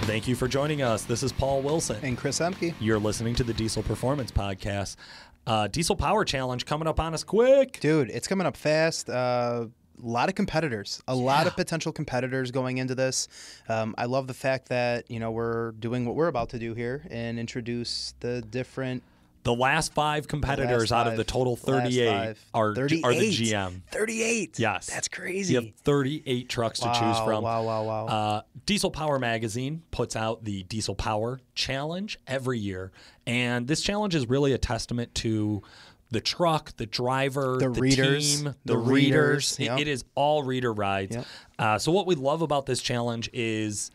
Thank you for joining us. This is Paul Wilson. And Chris Emke. You're listening to the Diesel Performance Podcast. Diesel Power Challenge coming up on us quick. Dude, it's coming up fast. A lot of competitors, a lot of potential competitors going into this. I love the fact that, we're doing what we're about to do here and introduce the last 5 competitors out of the total 38 are the GM. 38? Yes. That's crazy. You have 38 trucks to choose from. Wow. Diesel Power Magazine puts out the Diesel Power Challenge every year. And this challenge is really a testament to the truck, the driver, the readers, team, the readers. Yep. It is all reader rides. Yep. So what we love about this challenge is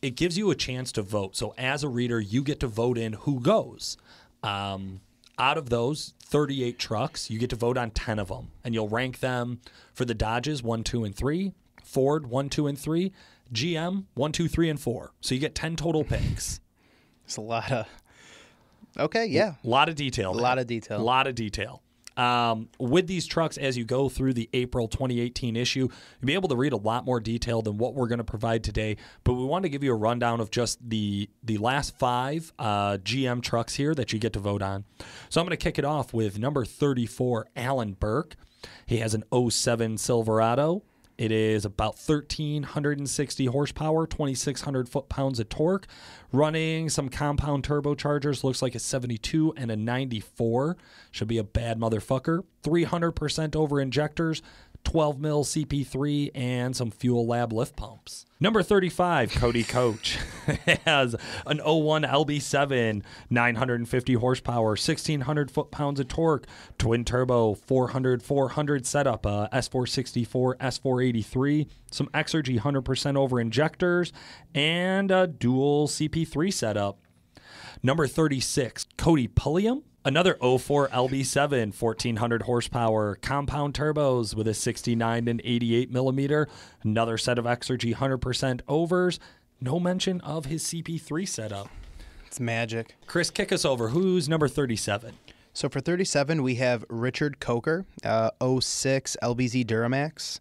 it gives you a chance to vote. So as a reader, you get to vote in who goes. Out of those 38 trucks, you get to vote on 10 of them, and you'll rank them for the Dodges 1, 2, and 3, Ford 1, 2, and 3, GM 1, 2, 3, and 4. So you get 10 total picks. It's a lot of a lot of detail. A lot of detail. With these trucks, as you go through the April 2018 issue, you'll be able to read a lot more detail than what we're going to provide today. But we want to give you a rundown of just the last 5 GM trucks here that you get to vote on. So I'm going to kick it off with number 34, Alan Burke. He has an 07 Silverado. It is about 1,360 horsepower, 2,600 foot-pounds of torque, running some compound turbochargers. Looks like a 72 and a 94. Should be a bad motherfucker. 300% over injectors, 12 mil CP3, and some Fuel Lab lift pumps. Number 35, Cody Coach, has an 01 LB7, 950 horsepower, 1,600 foot-pounds of torque, twin turbo, 400 setup, S464, S483, some Exergy 100% over injectors, and a dual CP3 setup. Number 36, Cody Pulliam. Another 04 LB7, 1,400 horsepower, compound turbos with a 69 and 88 millimeter. Another set of Exergy 100% overs. No mention of his CP3 setup. It's magic. Chris, kick us over. Who's number 37? So for 37, we have Richard Coker, 06 LBZ Duramax.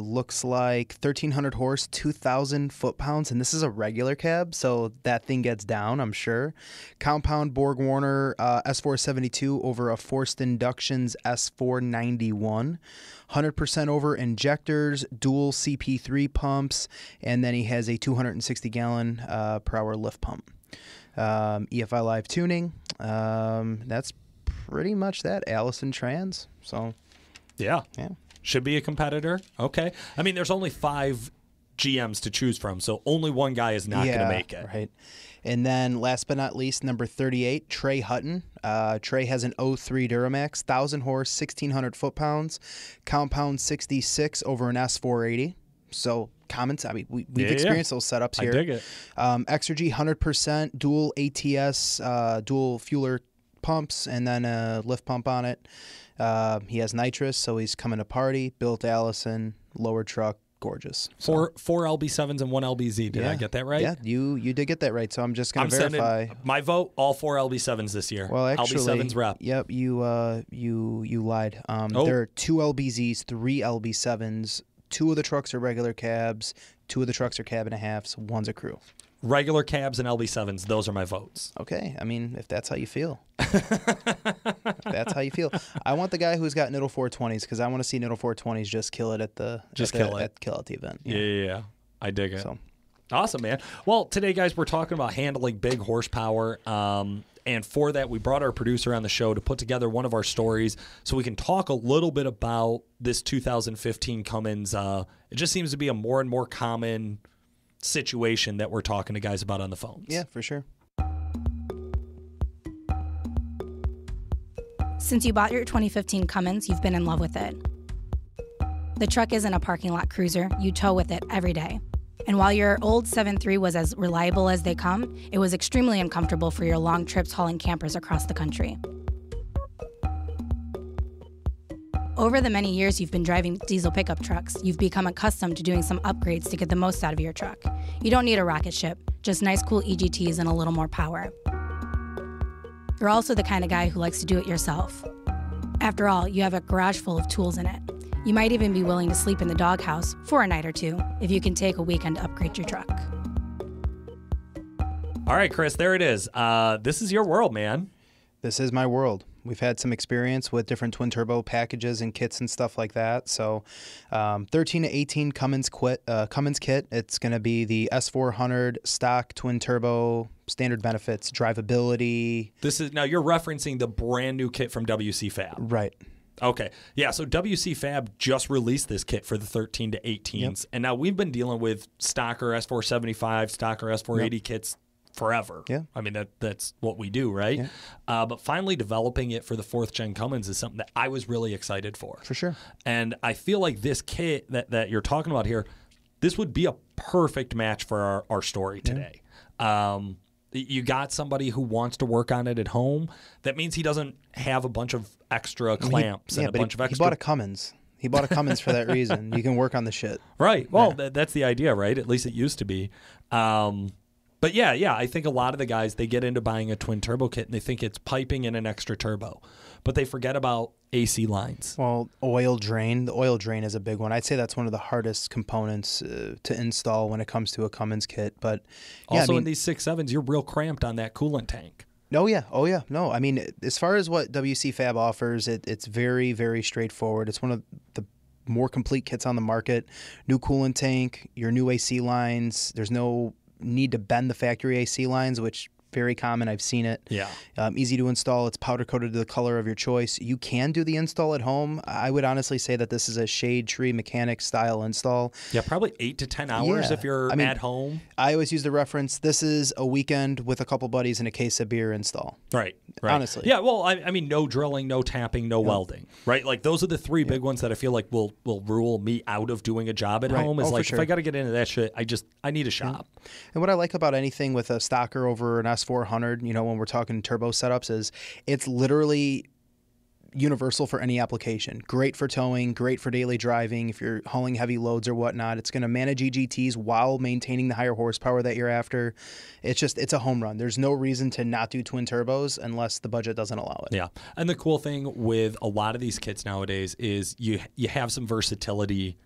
Looks like 1,300 horse, 2,000 foot-pounds, and this is a regular cab, so that thing gets down, I'm sure. Compound Borg-Warner S472 over a forced inductions S491. 100% over injectors, dual CP3 pumps, and then he has a 260-gallon per hour lift pump. EFI Live tuning. That's pretty much that. Allison Trans. So, yeah. Should be a competitor. Okay. I mean, there's only 5 GMs to choose from, so only one guy is not going to make it. Right. And then last but not least, number 38, Trey Hutton. Trey has an 03 Duramax, 1,000 horse, 1,600 foot-pounds, compound 66 over an S480. So comments. I mean, we've experienced those setups here. I dig it. Exergy 100%, dual ATS, dual fueler pumps, and then a lift pump on it. He has nitrous, so he's coming to party. Built Allison, lower truck, gorgeous. So. Four LB7s and 1 LBZ. Did I get that right? Yeah, you did get that right. So I'm just going to verify. My vote, all 4 LB7s this year. Well, actually, LB7s rep. Yep, you lied. There are 2 LBZs, 3 LB7s. 2 of the trucks are regular cabs. 2 of the trucks are cab and a halves. 1's a crew. Regular cabs and LB7s, those are my votes. Okay. I mean, if that's how you feel. That's how you feel. I want the guy who's got Niddle 420s because I want to see Niddle 420s just kill it at the event. Yeah. I dig it. So. Awesome, man. Well, today, guys, we're talking about handling big horsepower. And for that, we brought our producer on the show to put together one of our stories so we can talk a little bit about this 2015 Cummins. It just seems to be a more and more common situation that we're talking to guys about on the phones. Yeah, for sure. Since you bought your 2015 Cummins, you've been in love with it. The truck isn't a parking lot cruiser. You tow with it every day. And while your old 7.3 was as reliable as they come, it was extremely uncomfortable for your long trips hauling campers across the country. Over the many years you've been driving diesel pickup trucks, you've become accustomed to doing some upgrades to get the most out of your truck. You don't need a rocket ship, just nice cool EGTs and a little more power. You're also the kind of guy who likes to do it yourself. After all, you have a garage full of tools in it. You might even be willing to sleep in the doghouse for a night or two if you can take a weekend to upgrade your truck. All right, Chris, there it is. This is your world, man. This is my world. We've had some experience with different twin turbo packages and kits and stuff like that. So 13 to 18 Cummins kit. It's going to be the S400 stock twin turbo, standard benefits, drivability. This is now you're referencing the brand new kit from WC Fab. Right. Okay. Yeah, so WC Fab just released this kit for the 13 to 18s. Yep. And now we've been dealing with stocker S475, stocker S480 kits forever. Yeah. I mean, that's what we do, right? Yeah. But finally developing it for the 4th gen Cummins is something that I was really excited for. For sure. And I feel like this kit that you're talking about here, this would be a perfect match for our story today. Yeah. You got somebody who wants to work on it at home. That means he doesn't have a bunch of extra clamps and a bunch of extra. He bought a Cummins. He bought a Cummins for that reason. You can work on the shit. Right. Well, that's the idea, right? At least it used to be. But yeah, I think a lot of the guys, they get into buying a twin turbo kit and they think it's piping in an extra turbo, but they forget about AC lines. Well, oil drain. The oil drain is a big one. I'd say that's one of the hardest components to install when it comes to a Cummins kit. But yeah, also in these 6.7s, you're real cramped on that coolant tank. Oh yeah. No, I mean, as far as what WC Fab offers, it's very, very straightforward. It's one of the more complete kits on the market. New coolant tank, your new AC lines. There's no need to bend the factory AC lines, which very common. I've seen it. Yeah. Easy to install. It's powder coated to the color of your choice. You can do the install at home. I would honestly say that this is a shade tree mechanic style install. Yeah, probably 8 to 10 hours if you're at home. I always use the reference, this is a weekend with a couple buddies and a case of beer install. Right. Honestly. Yeah, well, I mean, no drilling, no tapping, no welding, right? Like those are the 3 big ones that I feel like will rule me out of doing a job at home. Is if I got to get into that shit, I need a shop. And what I like about anything with a stocker over an S400, when we're talking turbo setups, is it's literally universal for any application. Great for towing, great for daily driving. If you're hauling heavy loads or whatnot, it's going to manage EGTs while maintaining the higher horsepower that you're after. It's a home run. There's no reason to not do twin turbos unless the budget doesn't allow it. Yeah. And the cool thing with a lot of these kits nowadays is you have some versatility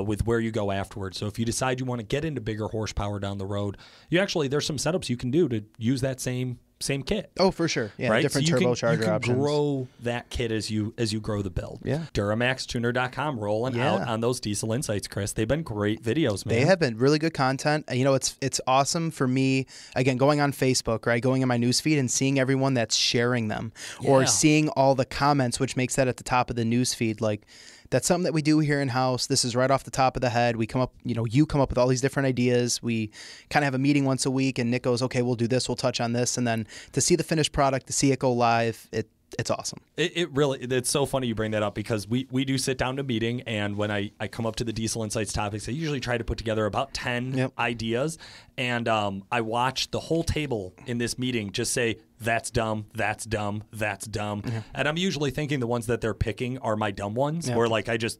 with where you go afterwards. So if you decide you want to get into bigger horsepower down the road, there's some setups you can do to use that same kit. Oh, for sure. Yeah, right? different so turbocharger options. You can grow that kit as you grow the build. Yeah. DuramaxTuner.com rolling out on those diesel insights, Chris. They've been great videos, man. They have been really good content. It's awesome for me, again, going on Facebook, right? Going in my newsfeed and seeing everyone that's sharing them or seeing all the comments, which makes that at the top of the newsfeed. Like, that's something that we do here in-house. This is right off the top of the head. We come up, you come up with all these different ideas. We kind of have a meeting once a week, and Nick goes, okay, we'll do this. We'll touch on this. And then to see the finished product, to see it go live, it's awesome. It's so funny you bring that up because we do sit down to meeting, and when I come up to the Diesel Insights topics, I usually try to put together about 10 ideas, and I watch the whole table in this meeting just say, that's dumb, that's dumb, that's dumb. Mm-hmm. And I'm usually thinking the ones that they're picking are my dumb ones, where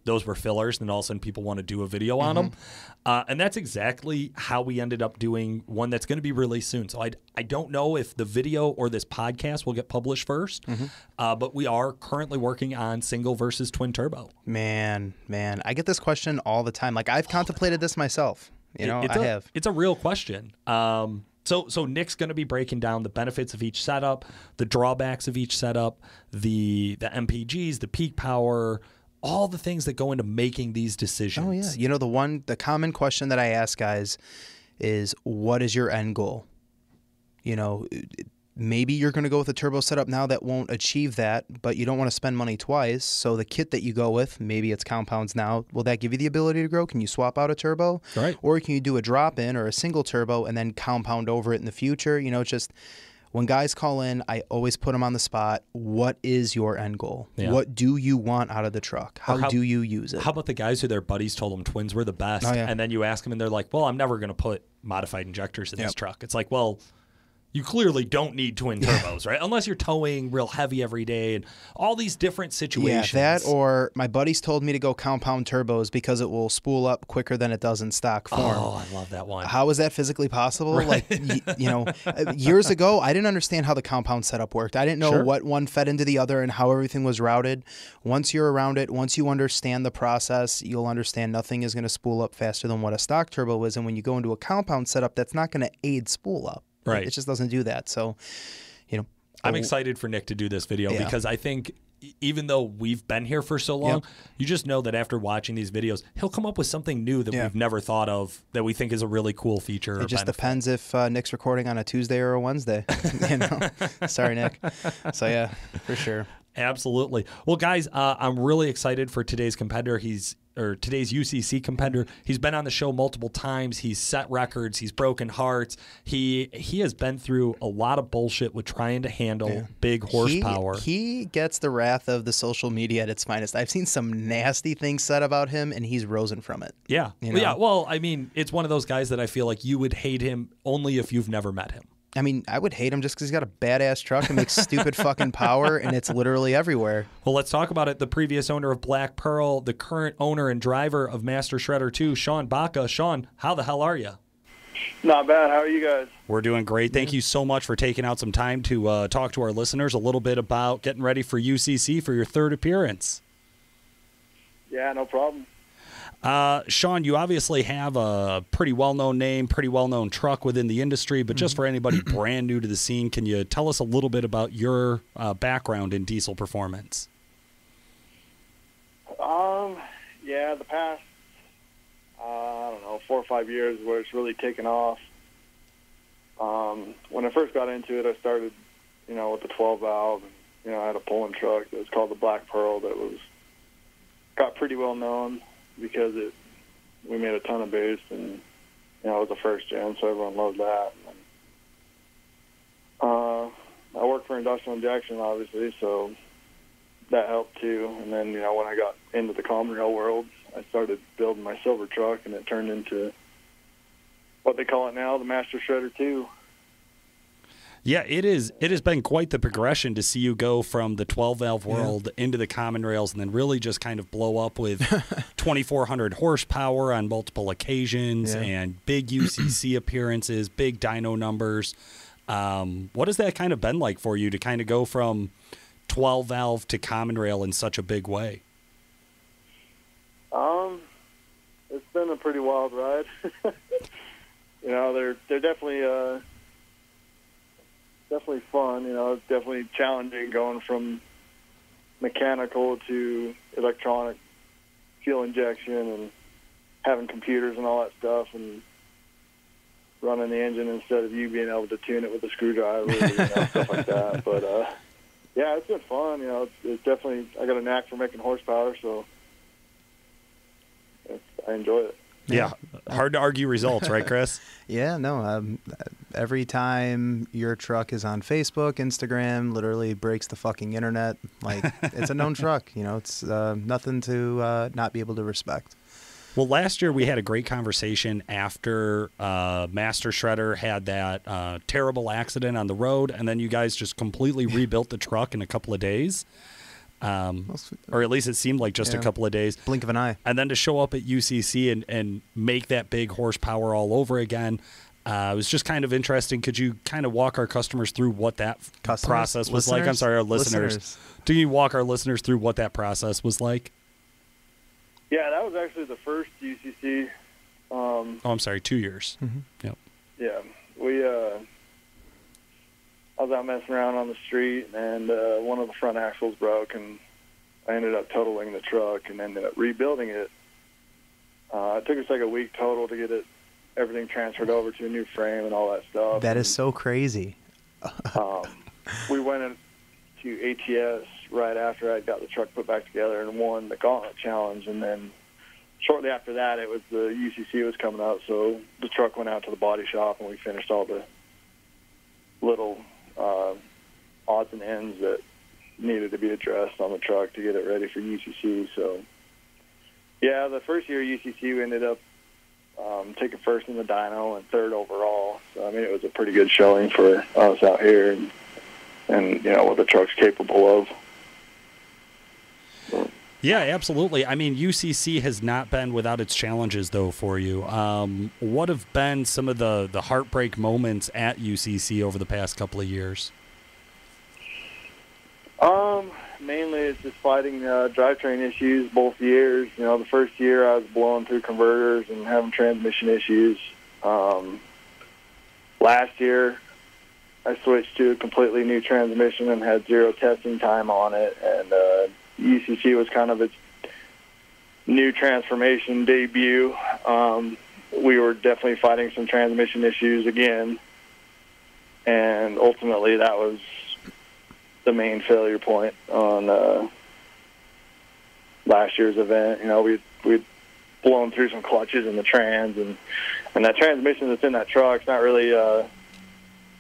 those were fillers, and all of a sudden people want to do a video on them. And that's exactly how we ended up doing one that's going to be released soon. So I don't know if the video or this podcast will get published first, but we are currently working on single versus twin turbo. Man, I get this question all the time. Like, I've contemplated this myself. I have. It's a real question. So Nick's going to be breaking down the benefits of each setup, the drawbacks of each setup, the MPGs, the peak power, all the things that go into making these decisions. Oh yeah, the common question that I ask guys is, what is your end goal? Maybe you're going to go with a turbo setup now that won't achieve that, but you don't want to spend money twice. So the kit that you go with, maybe it's compounds now. Will that give you the ability to grow? Can you swap out a turbo? Right. Or can you do a drop-in or a single turbo and then compound over it in the future? It's just, when guys call in, I always put them on the spot. What is your end goal? Yeah. What do you want out of the truck? How do you use it? How about the guys who their buddies told them twins were the best, and then you ask them and they're like, well, I'm never going to put modified injectors in this truck. It's like, well, you clearly don't need twin turbos, right? Unless you're towing real heavy every day and all these different situations. Yeah, that or my buddies told me to go compound turbos because it will spool up quicker than it does in stock form. Oh, I love that one. How is that physically possible? Right. Like, years ago, I didn't understand how the compound setup worked. I didn't know what one fed into the other and how everything was routed. Once you're around it, once you understand the process, you'll understand nothing is going to spool up faster than what a stock turbo is. And when you go into a compound setup, that's not going to aid spool up. Right. It just doesn't do that. So, I'm excited for Nick to do this video because I think even though we've been here for so long, you just know that after watching these videos, he'll come up with something new that we've never thought of that we think is a really cool feature. It just depends if Nick's recording on a Tuesday or a Wednesday. Sorry, Nick. So yeah, for sure. Absolutely. Well, guys, I'm really excited for today's competitor. Today's UCC competitor. He's been on the show multiple times. He's set records. He's broken hearts. He has been through a lot of bullshit with trying to handle big horsepower. He gets the wrath of the social media at its finest. I've seen some nasty things said about him, and he's risen from it. Yeah. Yeah. Well, I mean, it's one of those guys that I feel like you would hate him only if you've never met him. I mean, I would hate him just because he's got a badass truck and makes stupid fucking power, and it's literally everywhere. Well, let's talk about it. The previous owner of Black Pearl, the current owner and driver of Master Shredder 2, Shawn Baca. Shawn, how the hell are you? Not bad. How are you guys? We're doing great. Thank you so much for taking out some time to talk to our listeners a little bit about getting ready for UCC for your third appearance. Yeah, no problem. Shawn, you obviously have a pretty well-known name, pretty well-known truck within the industry, but just for anybody brand new to the scene, can you tell us a little bit about your background in diesel performance? Yeah, the past, 4 or 5 years where it's really taken off. When I first got into it, I started, with the 12 valve. And, I had a pulling truck that was called the Black Pearl that got pretty well known because we made a ton of bass, and it was the first gen, so everyone loved that. And, I worked for industrial injection, obviously, so that helped too. And then, when I got into the common rail world, I started building my silver truck, and it turned into what they call it now, the Master Shredder 2. Yeah, it has been quite the progression to see you go from the 12-valve world into the common rails and then really just kind of blow up with 2,400 horsepower on multiple occasions and big UCC appearances, big dyno numbers. What has that kind of been like for you to kind of go from 12-valve to common rail in such a big way? It's been a pretty wild ride. They're definitely... Definitely fun, it's definitely challenging going from mechanical to electronic fuel injection and having computers and all that stuff and running the engine instead of you being able to tune it with a screwdriver, stuff like that. But, yeah, it's been fun. It's definitely, I got a knack for making horsepower, so I enjoy it. Yeah, hard to argue results, right, Chris? Yeah, no. Every time your truck is on Facebook, Instagram, literally breaks the fucking internet. Like, it's a known truck. It's nothing to not be able to respect. Well, last year we had a great conversation after Master Shredder had that terrible accident on the road, and then you guys just completely rebuilt the truck in a couple of days. Or at least it seemed like just a couple of days. Blink of an eye. And then to show up at UCC and make that big horsepower all over again, it was just kind of interesting. Could you kind of walk our customers through what that process was like? I'm sorry, our listeners. Do you walk our listeners through what that process was like? Yeah, that was actually the first UCC. I'm sorry, 2 years. Mm-hmm. Yep. Yeah, I was out messing around on the street, and one of the front axles broke, and I ended up totaling the truck and ended up rebuilding it. It took us like a week total to get everything transferred over to a new frame and all that stuff. That is so crazy. We went into ATS right after I got the truck put back together and won the Gauntlet Challenge, and then shortly after that, it was the UCC was coming out, so the truck went out to the body shop, and we finished all the little odds and ends that needed to be addressed on the truck to get it ready for UCC. So, yeah, the first year UCC we ended up taking first in the dyno and third overall. So, I mean, it was a pretty good showing for us out here and what the truck's capable of. So. Yeah, absolutely. I mean, UCC has not been without its challenges, though, for you. What have been some of the heartbreak moments at UCC over the past couple of years? Mainly it's just fighting drivetrain issues both years. The first year I was blowing through converters and having transmission issues. Last year I switched to a completely new transmission and had 0 testing time on it. And UCC was kind of its new transformation debut. We were definitely fighting some transmission issues again. And ultimately that was the main failure point on last year's event. You know, we'd blown through some clutches in the trans, and that transmission that's in that truck's not really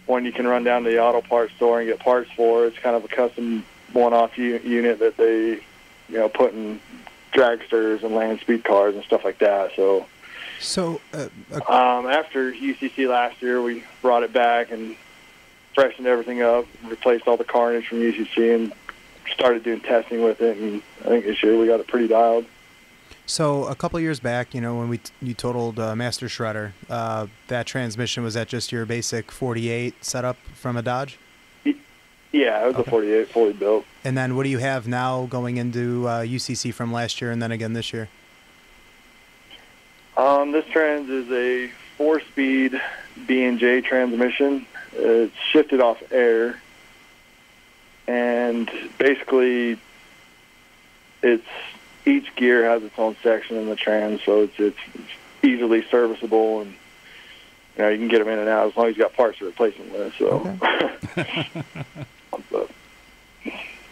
one you can run down to the auto parts store and get parts for. It's kind of a custom one-off unit that they, put in dragsters and land speed cars and stuff like that. So after UCC last year, we brought it back and freshened everything up, replaced all the carnage from UCC, and started doing testing with it. And I think this year we got it pretty dialed. So a couple of years back, when you totaled Master Shredder, that transmission, was that just your basic 48 setup from a Dodge? Yeah, it was a 48 fully built. And then what do you have now going into UCC from last year and then again this year? This trans is a 4-speed B&J transmission. It's shifted off air, and basically each gear has its own section in the trans, so it's easily serviceable, and you can get them in and out as long as you got parts to replace them with. So, okay.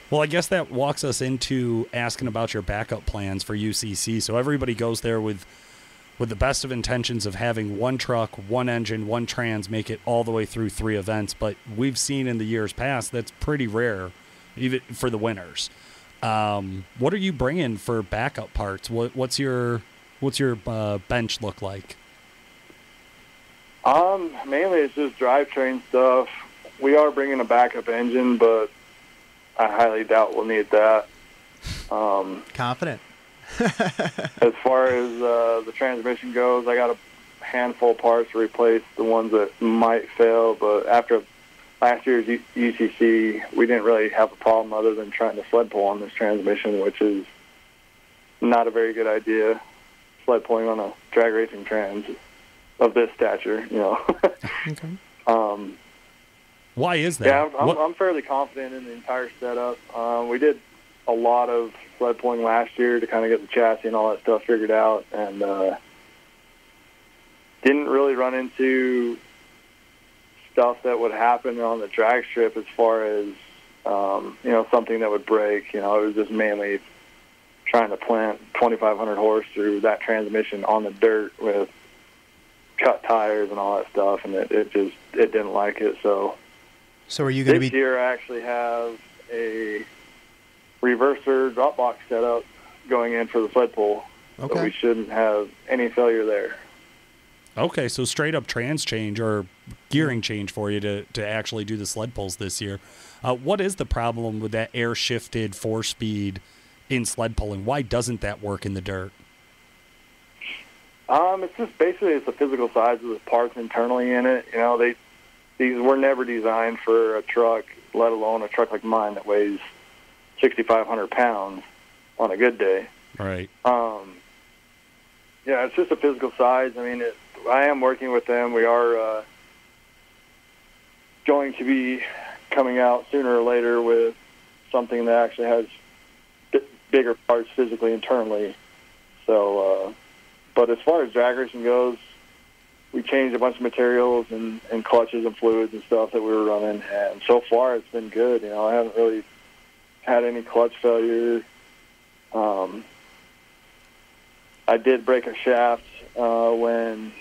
Well, I guess that walks us into asking about your backup plans for UCC. So everybody goes there with the best of intentions of having one truck, one engine, one trans, make it all the way through 3 events. But we've seen in the years past that's pretty rare, even for the winners. What are you bringing for backup parts? What's your bench look like? Mainly it's just drivetrain stuff. We are bringing a backup engine, but I highly doubt we'll need that. Confident. As far as the transmission goes, I got a handful of parts to replace the ones that might fail, but after last year's UCC, we didn't really have a problem other than trying to sled pull on this transmission, which is not a very good idea, sled pulling on a drag racing trans of this stature, Okay. Why is that? Yeah, I'm fairly confident in the entire setup. We did a lot of sled pulling last year to kind of get the chassis and all that stuff figured out, and didn't really run into stuff that would happen on the drag strip as far as something that would break. It was just mainly trying to plant 2,500 horse through that transmission on the dirt with cut tires and all that stuff, and it didn't like it. So are you going to be this year? I actually have a reverser drop box setup going in for the sled pull, okay. So we shouldn't have any failure there. Okay, so straight up trans change or gearing change for you to actually do the sled pulls this year. What is the problem with that air shifted 4-speed in sled pulling? Why doesn't that work in the dirt? It's just basically it's the physical size of the parts internally in it. These were never designed for a truck, let alone a truck like mine that weighs 6,500 pounds on a good day. Right. Yeah, it's just a physical size. I mean, I am working with them. We are going to be coming out sooner or later with something that actually has bigger parts physically internally. So, but as far as drag racing goes, we changed a bunch of materials and clutches and fluids and stuff that we were running, and so far it's been good. I haven't really had any clutch failure. I did break a shaft when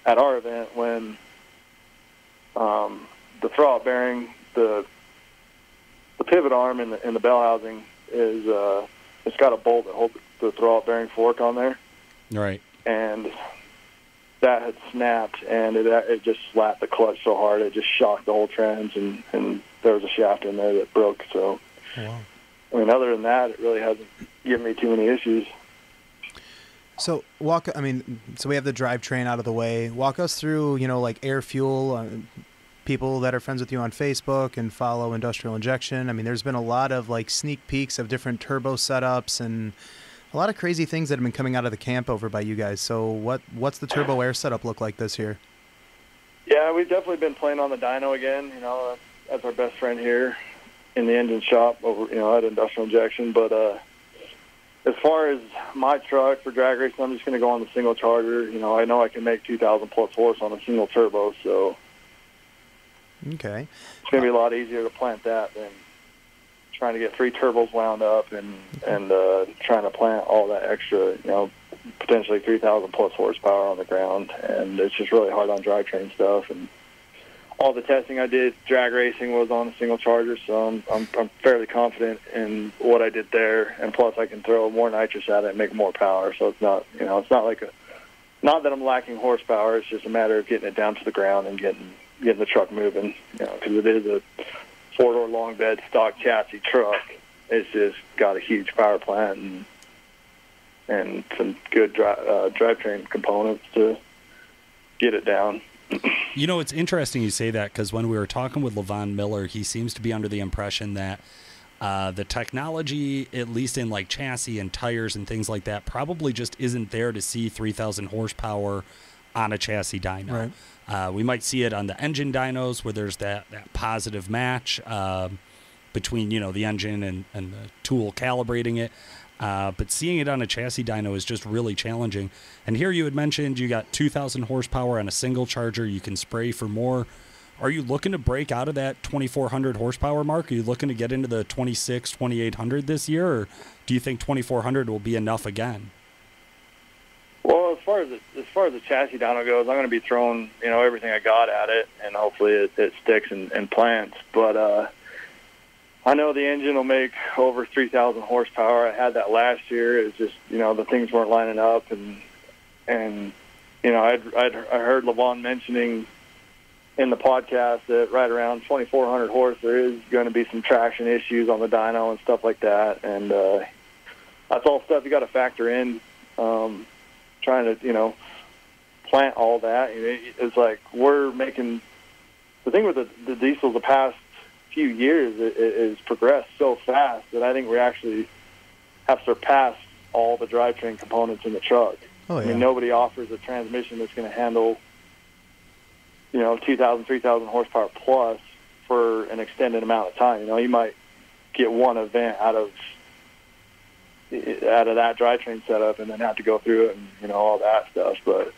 at our event when the throwout bearing, the pivot arm in the bell housing is it's got a bolt that holds the throwout bearing fork on there. Right. And that had snapped, and it just slapped the clutch so hard it just shocked the whole trans, and there was a shaft in there that broke. So, wow. I mean, other than that, it really hasn't given me too many issues. So so we have the drivetrain out of the way. Walk us through, like air fuel. People that are friends with you on Facebook and follow Industrial Injection. I mean, there's been a lot of like sneak peeks of different turbo setups and a lot of crazy things that have been coming out of the camp over by you guys. So what's the turbo air setup look like this year? Yeah, we've definitely been playing on the dyno again. You know, that's our best friend here in the engine shop over, at Industrial Injection. But as far as my truck for drag racing, I'm just going to go on the single charger. You know I can make 2,000 plus horse on a single turbo, so Okay. it's going to be a lot easier to plant that than trying to get 3 turbos wound up and trying to plant all that extra, potentially 3,000 plus horsepower on the ground. And it's just really hard on drivetrain stuff. And all the testing I did drag racing was on a single charger, so I'm fairly confident in what I did there. And plus, I can throw more nitrous at it and make more power. So it's not, it's not like not that I'm lacking horsepower. It's just a matter of getting it down to the ground and getting the truck moving. Because it is a 4-door long bed stock chassis truck. It's just got a huge power plant and some good drivetrain components to get it down. It's interesting you say that, because when we were talking with Levon Miller, he seems to be under the impression that the technology, at least in like chassis and tires and things like that, probably just isn't there to see 3,000 horsepower on a chassis dyno. Right. We might see it on the engine dynos where there's that positive match between, the engine and the tool calibrating it. But seeing it on a chassis dyno is just really challenging. And here you had mentioned you got 2,000 horsepower on a single charger. You can spray for more. Are you looking to break out of that 2,400 horsepower mark? Are you looking to get into the 2,800 this year? Or do you think 2,400 will be enough again? Well, as far as the chassis dyno goes, I'm going to be throwing everything I got at it, and hopefully it sticks and plants. But I know the engine will make over 3,000 horsepower. I had that last year. It's just the things weren't lining up, and I heard Levon mentioning in the podcast that right around 2,400 horse there is going to be some traction issues on the dyno and stuff like that, and that's all stuff you got to factor in. Trying to, plant all that. It's like we're making the thing with the diesels the past few years. It has progressed so fast that I think we actually have surpassed all the drivetrain components in the truck. Oh, yeah. I mean, nobody offers a transmission that's going to handle, 2,000, 3,000 horsepower plus for an extended amount of time. You might get one event out of that drivetrain setup and then have to go through it and all that stuff. But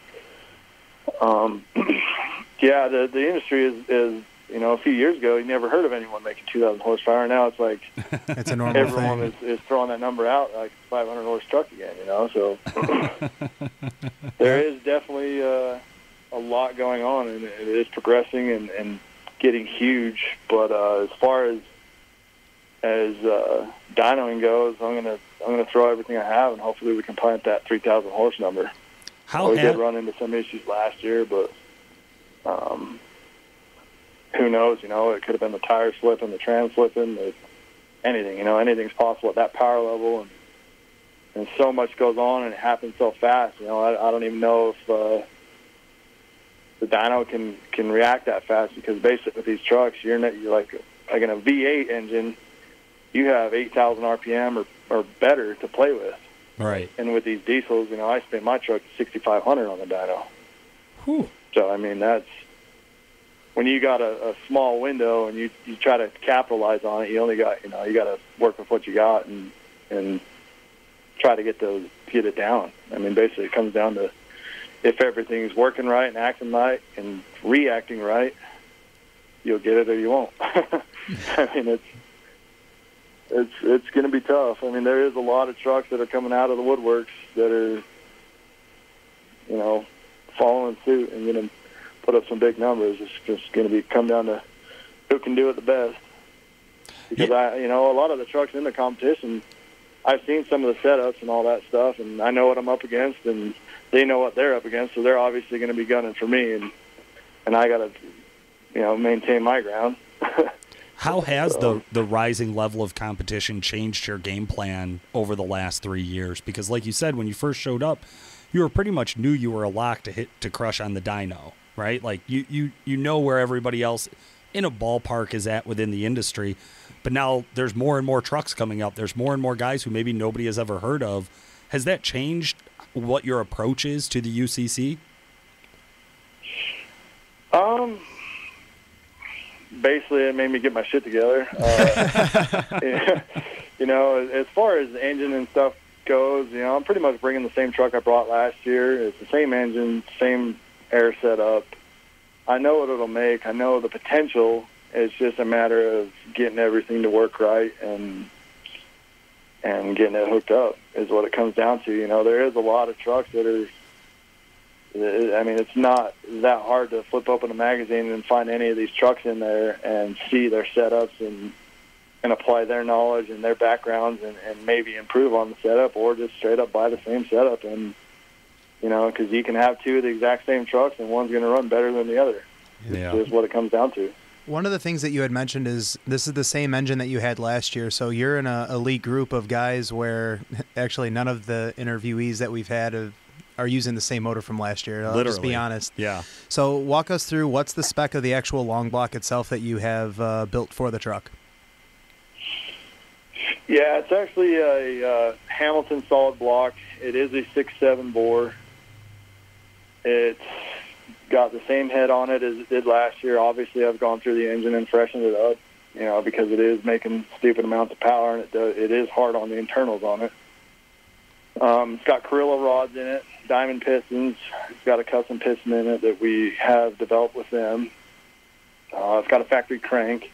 yeah, the industry is a few years ago you never heard of anyone making 2,000 horsepower. Now it's like it's a normal everyone thing. is throwing that number out like 500 horse truck again. So there is definitely a lot going on, and it is progressing and getting huge. But as far as dynoing goes, I'm gonna throw everything I have, and hopefully we can plant that 3,000 horse number. We did run into some issues last year, but who knows? It could have been the tire slipping, the tram slipping, anything. Anything's possible at that power level, and so much goes on, and it happens so fast. I don't even know if the dyno can react that fast, because basically with these trucks, you're like in a V8 engine. You have 8,000 RPM or better to play with. Right. And with these diesels, I spin my truck 6,500 on the dyno. Whew. So, I mean, that's when you got a small window and you try to capitalize on it, you only got, you got to work with what you got and try to get it down. I mean, basically it comes down to if everything's working right and acting right and reacting right, you'll get it or you won't. I mean, it's going to be tough. I mean, there is a lot of trucks that are coming out of the woodworks that are, following suit and going to put up some big numbers. It's just going to come down to who can do it the best. Because a lot of the trucks in the competition, I've seen some of the setups and all that stuff, and I know what I'm up against, and they know what they're up against, so they're obviously going to be gunning for me, and I got to, maintain my ground. How has the rising level of competition changed your game plan over the last 3 years? Because like you said, when you first showed up, you were pretty much knew you were a lock to crush on the dyno, right? Like you know where everybody else in a ballpark is at within the industry. But now there's more and more trucks coming up. There's more and more guys who maybe nobody has ever heard of. Has that changed what your approach is to the UCC? basically it made me get my shit together. You know, as far as the engine and stuff goes, you know, I'm pretty much bringing the same truck I brought last year. It's the same engine, same air setup. I know what it'll make. I know the potential. It's just a matter of getting everything to work right and getting it hooked up is what it comes down to. You know, there is a lot of trucks that are, I mean, it's not that hard to flip open a magazine and find any of these trucks in there and see their setups and apply their knowledge and their backgrounds and maybe improve on the setup or just straight up buy the same setup. And, you know, because you can have two of the exact same trucks and one's going to run better than the other. Yeah. It's just what it comes down to. One of the things that you had mentioned is this is the same engine that you had last year. So you're in an elite group of guys where actually none of the interviewees that we've had are using the same motor from last year. I'll just be honest. Yeah. So walk us through what's the spec of the actual long block itself that you have built for the truck. Yeah, it's actually a Hamilton solid block. It is a 6.7 bore. It's got the same head on it as it did last year. Obviously, I've gone through the engine and freshened it up, you know, because it is making stupid amounts of power, and it is hard on the internals on it. It's got Carrillo rods in it, diamond pistons. It's got a custom piston in it that we have developed with them. It's got a factory crank,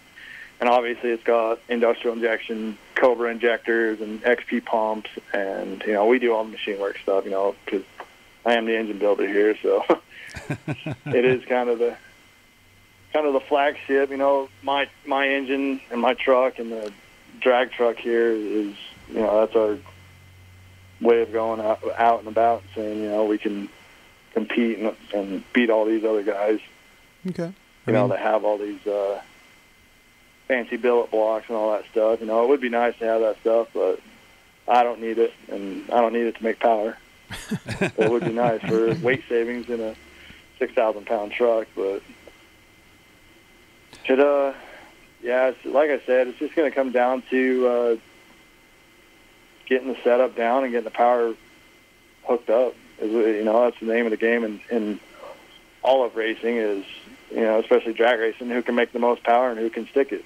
and obviously it's got industrial injection, Cobra injectors, and XP pumps, and, you know, we do all the machine work stuff, you know, because I am the engine builder here, so it is kind of the flagship. You know, my engine and my truck and the drag truck here is, you know, that's our way of going out and about, saying, you know, we can compete and beat all these other guys. Okay. You know, that have all these fancy billet blocks and all that stuff. You know, it would be nice to have that stuff, but I don't need it, and I don't need it to make power. It would be nice for weight savings in a 6,000-pound truck, but it's, like I said, it's just going to come down to getting the setup down and getting the power hooked up. You know, that's the name of the game in all of racing is, you know, especially drag racing, who can make the most power and who can stick it.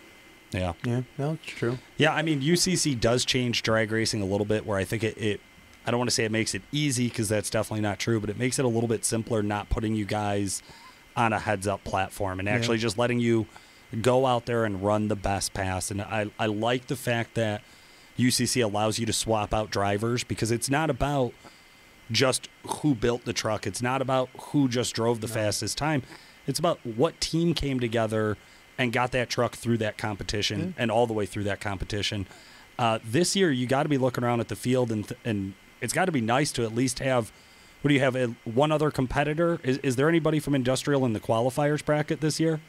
Yeah. Yeah, no, it's true. Yeah, I mean, UCC does change drag racing a little bit, where I think it I don't want to say it makes it easy, because that's definitely not true, but it makes it a little bit simpler, not putting you guys on a heads-up platform and actually just letting you go out there and run the best pass. And I like the fact that UCC allows you to swap out drivers, because it's not about just who built the truck. It's not about who just drove the fastest time. It's about what team came together and got that truck through that competition and all the way through that competition. This year, you got to be looking around at the field, and it's got to be nice to at least have, what do you have, one other competitor? Is there anybody from Industrial in the qualifiers bracket this year?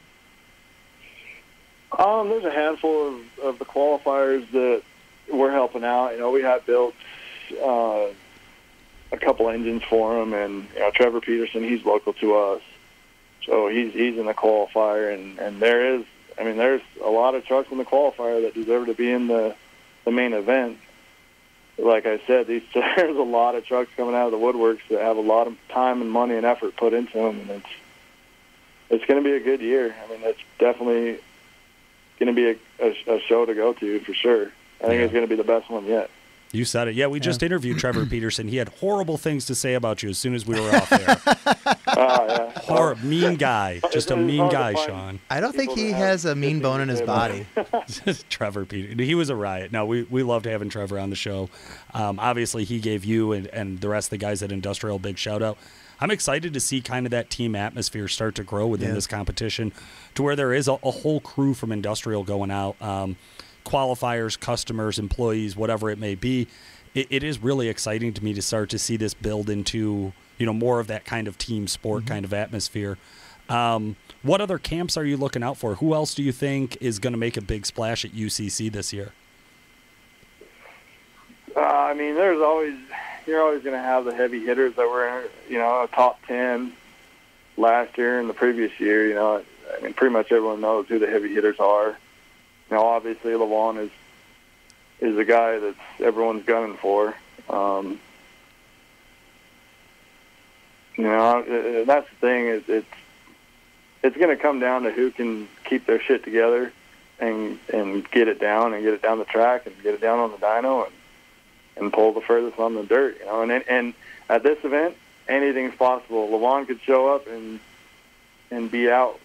There's a handful of the qualifiers that we're helping out. You know, we have built a couple engines for them, and, you know, Trevor Peterson, he's local to us. So he's in the qualifier, and there's a lot of trucks in the qualifier that deserve to be in the main event. Like I said, there's a lot of trucks coming out of the woodworks that have a lot of time and money and effort put into them, and it's going to be a good year. I mean, it's definitely going to be a show to go to for sure. I think it's going to be the best one yet. You said it. Yeah, we just interviewed Trevor Peterson. He had horrible things to say about you as soon as we were off there. Mean guy. Just a mean guy, Shawn. I don't think he has a mean bone in his body. Trevor Peterson. He was a riot. No, we loved having Trevor on the show. Obviously, he gave you and the rest of the guys at Industrial a big shout-out. I'm excited to see kind of that team atmosphere start to grow within this competition, to where there is a whole crew from Industrial going out. Qualifiers, customers, employees, whatever it may be. It is really exciting to me to start to see this build into, you know, more of that kind of team sport kind of atmosphere. What other camps are you looking out for? Who else do you think is going to make a big splash at UCC this year? I mean, you're always going to have the heavy hitters that were, you know, a top 10 last year and the previous year. You know, I mean, pretty much everyone knows who the heavy hitters are. You know, obviously LeVon is a guy that everyone's gunning for. You know, that's the thing. It's going to come down to who can keep their shit together and get it down the track and get it down on the dyno and pull the furthest on the dirt, you know. And at this event, anything's possible. Levon could show up and be out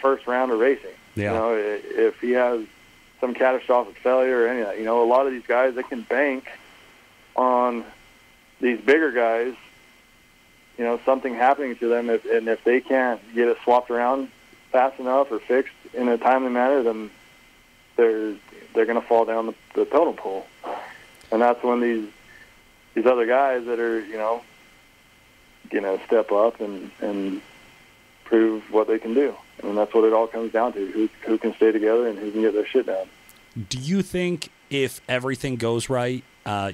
first round of racing. Yeah. You know, if he has some catastrophic failure or any of that, you know, a lot of these guys, they can bank on these bigger guys, you know, something happening to them, if they can't get it swapped around fast enough or fixed in a timely manner, then they're going to fall down the totem pole. And that's when these other guys that are, you know, going to step up and prove what they can do. I mean, that's what it all comes down to, who can stay together and who can get their shit down. Do you think if everything goes right,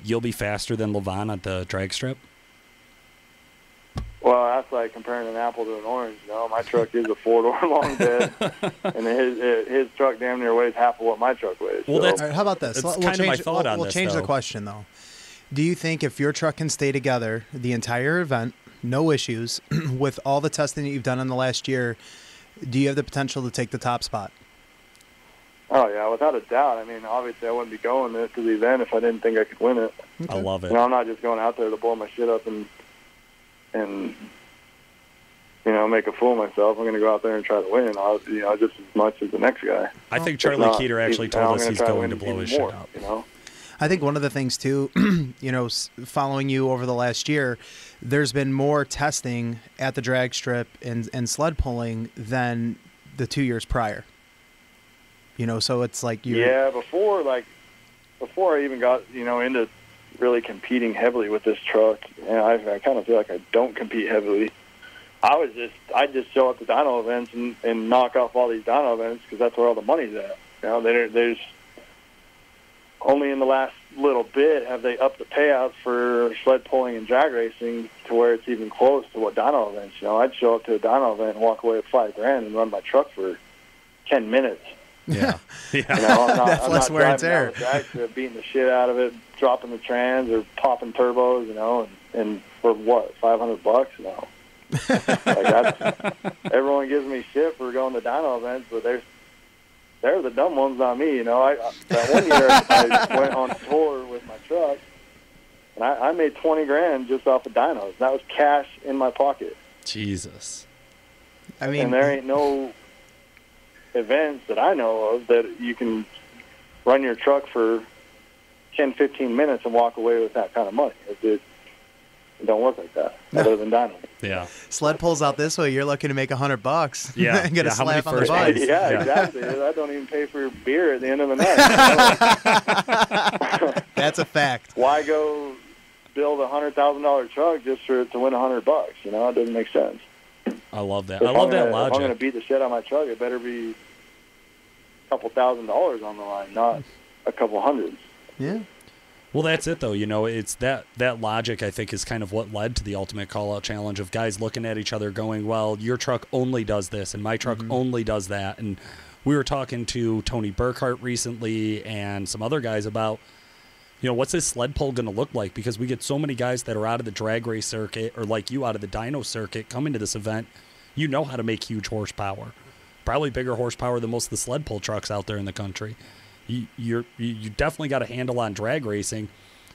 you'll be faster than Levon at the drag strip? Well, that's like comparing an apple to an orange. You know, my truck is a 4-door long bed, and his truck damn near weighs half of what my truck weighs. Well, so. that's All right, how about this? That's kind of my thought on we'll this, change though. the question, though. Do you think if your truck can stay together the entire event, no issues, with all the testing that you've done in the last year, do you have the potential to take the top spot? Oh, yeah, without a doubt. I mean, obviously I wouldn't be going to the event if I didn't think I could win it. Okay. I love it. You know, I'm not just going out there to blow my shit up and you know, make a fool of myself. I'm going to go out there and try to win, you know, just as much as the next guy. I think Charlie Keeter actually told us he's going to blow his shit up. You know? I think one of the things, too, you know, following you over the last year, there's been more testing at the drag strip and sled pulling than the 2 years prior. You know, so it's like you. Yeah, before I even got, you know, into really competing heavily with this truck, and I kind of feel like I don't compete heavily. I just show up to dyno events and knock off all these dyno events because that's where all the money's at. You know, there's only in the last little bit have they upped the payouts for sled pulling and drag racing to where it's even close to what dyno events. You know, I'd show up to a dyno event and walk away with $5,000 and run my truck for 10 minutes. Yeah. You know, That's I'm less not wear and driving down tear. the drag strip, beating the shit out of it, dropping the trans or popping turbos, you know, and for what, $500? No. Like that's, everyone gives me shit for going to dyno events, but they're the dumb ones, not me. You know, that one year I went on tour with my truck, and I made $20,000 just off of dynos. That was cash in my pocket. Jesus. I mean, And there ain't no events that I know of that you can run your truck for 10, 15 minutes and walk away with that kind of money. It don't work like that, other than dyno. Yeah. sled pulls out this way, you're looking to make $100. Yeah. And get a Yeah, how many slap on the first butt. days? Yeah, exactly. That don't even pay for beer at the end of the night. That's a fact. Why go build a $100,000 truck just to win $100? You know, it doesn't make sense. I love that. If I love that If I'm going to logic. beat the shit out of my truck, it better be a couple $1,000s on the line, not a couple hundreds. Yeah. Well, that's it, though. You know, it's that logic, I think, is kind of what led to the Ultimate Call-Out Challenge of guys looking at each other going, well, your truck only does this and my truck only does that. And we were talking to Tony Burkhart recently and some other guys about, you know, what's this sled pull going to look like? Because we get so many guys that are out of the drag race circuit or like you out of the dyno circuit coming to this event. You know how to make huge horsepower, probably bigger horsepower than most of the sled pull trucks out there in the country. You definitely got a handle on drag racing.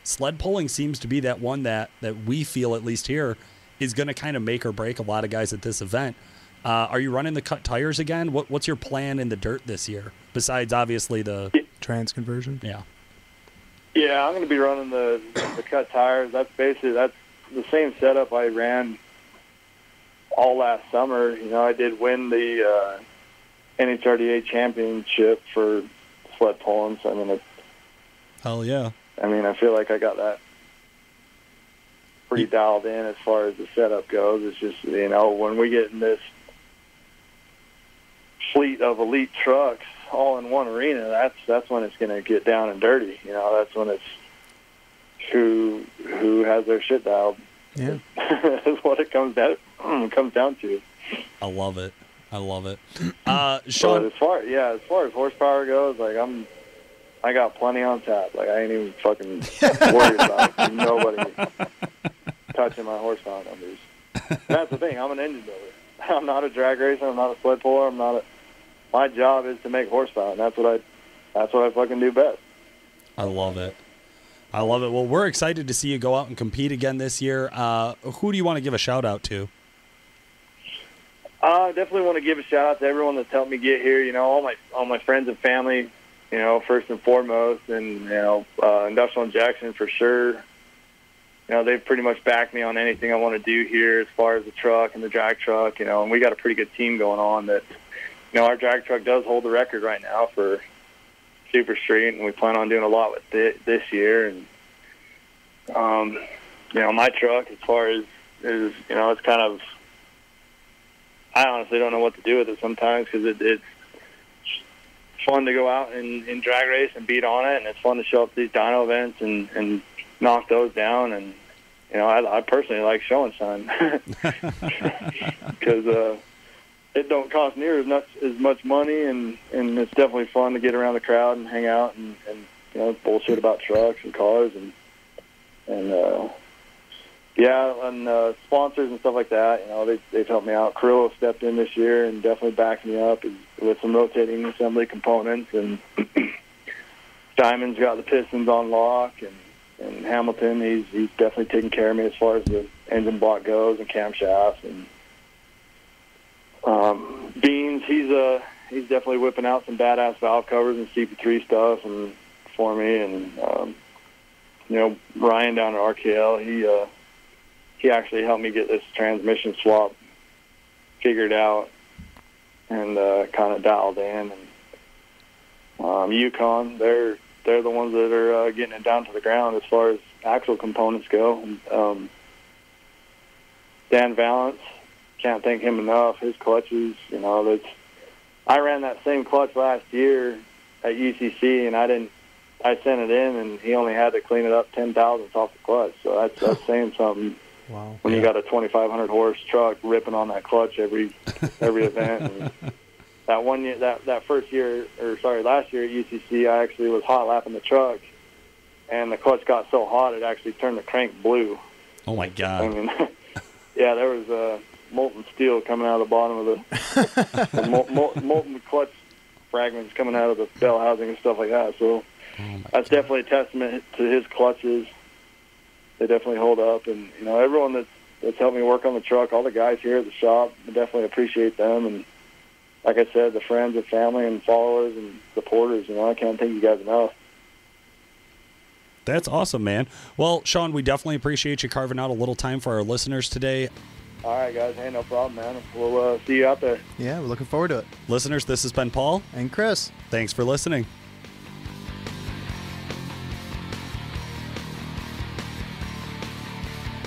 Sled pulling seems to be that one that we feel, at least here, is going to kind of make or break a lot of guys at this event. Are you running the cut tires again? What's your plan in the dirt this year, besides obviously the Trans conversion. Yeah. Yeah, I'm going to be running the cut tires. That's the same setup I ran all last summer. You know, I did win the NHRDA championship for sled pulling, so Hell yeah. I feel like I got that pretty dialed in as far as the setup goes. It's just, you know, when we get in this fleet of elite trucks all in one arena, that's when it's going to get down and dirty. You know, that's when it's who has their shit dialed. Yeah. That's what it comes down to. I love it. Sean, But as far as horsepower goes, like I got plenty on tap. Like I ain't even fucking worried about nobody touching my horsepower numbers. And that's the thing. I'm an engine builder. I'm not a drag racer. I'm not a sled puller. I'm not my job is to make horsepower, and that's what I fucking do best. I love it. I love it. Well, we're excited to see you go out and compete again this year. Who do you want to give a shout out to? I definitely want to give a shout out to everyone that's helped me get here. You know, all my friends and family. You know, first and foremost, and Industrial Injection for sure. You know, they've pretty much backed me on anything I want to do here as far as the truck and the drag truck. You know, and we got a pretty good team going on. That, you know, our drag truck does hold the record right now for Super Street, and we plan on doing a lot with it this year. And you know, my truck, as far as is, you know, it's kind of, I honestly don't know what to do with it sometimes, because it's fun to go out and drag race and beat on it, and it's fun to show up to these dyno events and knock those down. And you know, I personally like showing sign because it don't cost near as much money, and it's definitely fun to get around the crowd and hang out and you know, bullshit about trucks and cars and sponsors and stuff like that. You know, they've helped me out. Carrillo stepped in this year and definitely backed me up with some rotating assembly components, and Diamond's got the pistons on lock, and Hamilton, he's definitely taking care of me as far as the engine block goes and camshafts. And Beans, he's definitely whipping out some badass valve covers and CP3 stuff and for me. And you know, Ryan down at RKL, he actually helped me get this transmission swap figured out and kind of dialed in. And Yukon, they're the ones that are getting it down to the ground as far as axle components go. And Dan Valance, can't thank him enough. His clutches, you know, I ran that same clutch last year at UCC, and I sent it in, and he only had to clean it up 10 thousandths off the clutch. So that's saying something. Wow. When you got a 2,500 horse truck ripping on that clutch every event. And that one year, that first year, last year at UCC, I actually was hot lapping the truck, and the clutch got so hot it actually turned the crank blue. Oh my God! I mean, yeah, there was molten steel coming out of the bottom of the molten clutch fragments coming out of the bell housing and stuff like that. So that's definitely a testament to his clutches. They definitely hold up, and you know, everyone that's helped me work on the truck, all the guys here at the shop, I definitely appreciate them. And like I said, the friends and family and followers and supporters, you know, I can't thank you guys enough. That's awesome, man. Well, Shawn, we definitely appreciate you carving out a little time for our listeners today. All right, guys. Hey, no problem, man. We'll see you out there. Yeah, we're looking forward to it. Listeners, this has been Paul. And Chris. Thanks for listening.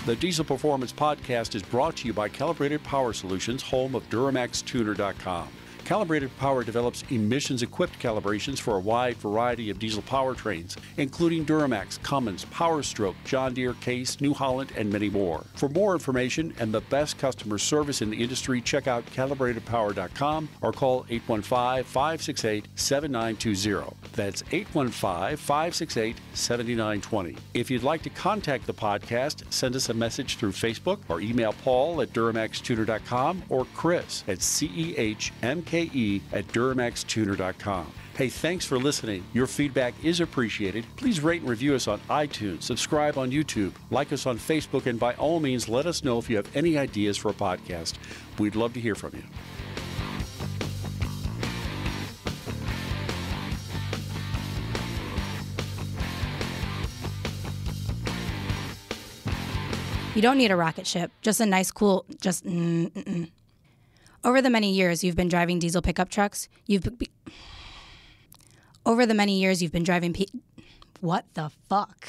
The Diesel Performance Podcast is brought to you by Calibrated Power Solutions, home of DuramaxTuner.com. Calibrated Power develops emissions-equipped calibrations for a wide variety of diesel powertrains, including Duramax, Cummins, Power Stroke, John Deere, Case, New Holland, and many more. For more information and the best customer service in the industry, check out calibratedpower.com or call 815-568-7920. That's 815-568-7920. If you'd like to contact the podcast, send us a message through Facebook or email Paul at DuramaxTuner.com or Chris at CEHMKE@DuramaxTuner.com. Hey, thanks for listening. Your feedback is appreciated. Please rate and review us on iTunes, subscribe on YouTube, like us on Facebook, and by all means, let us know if you have any ideas for a podcast. We'd love to hear from you. You don't need a rocket ship, just a nice, cool, Over the many years you've been driving diesel pickup trucks, what the fuck?